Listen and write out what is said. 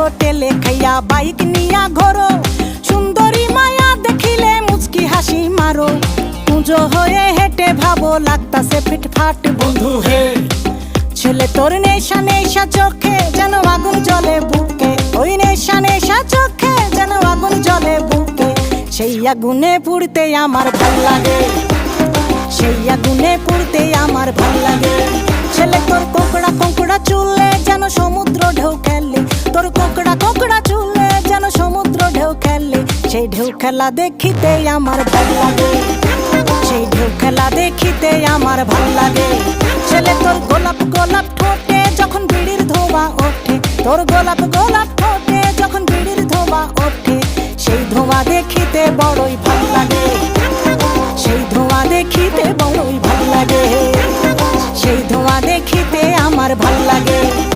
হোটেলে খাইয়া বাইক নিয়া ঘোরো, সুন্দরী মায়া দেখিলে মুচকি হাসি মারো, পুজো হয়ে হেঁটে ভাবো লাগতাছে ফিটফাট বন্ধু হে। ছেলে তোর নেশা নেশা চোখে যেন আগুন জ্বলে বুকে, ওই নেশা নেশা চোখে যেন আগুন জ্বলে বুকে, সেই আগুনে পুড়তে আমার ভাল লাগে, সেই আগুনে পুড়তে আমার ভাল লাগে। ছেলে তোর কোকড়া কোকড়া চুলে যেন সমুদ্র ঢেউ খেলে, তোর কোকড়া কোকড়া চুলে যেন সমুদ্র ঢেউ খেলে, সেই ঢেউ খেলা দেখিতে আমার ভাল লাগে, সেই ঢেউ খেলা দেখিতে আমার ভাল লাগে। ছেলে তোর গোলাপ গোলাপ ঠোঁটে যখন বিড়ির ধোঁয়া ওঠে, তোর গোলাপ গোলাপ ঠোঁটে যখন বিড়ির ধোঁয়া ওঠে, সেই ধোঁয়া দেখিতে বড়ই ভাল লাগে, সেই ধোঁয়া দেখিতে বড়ই ভাল লাগে, সেই ধোঁয়া দেখিতে আমার ভাল লাগে।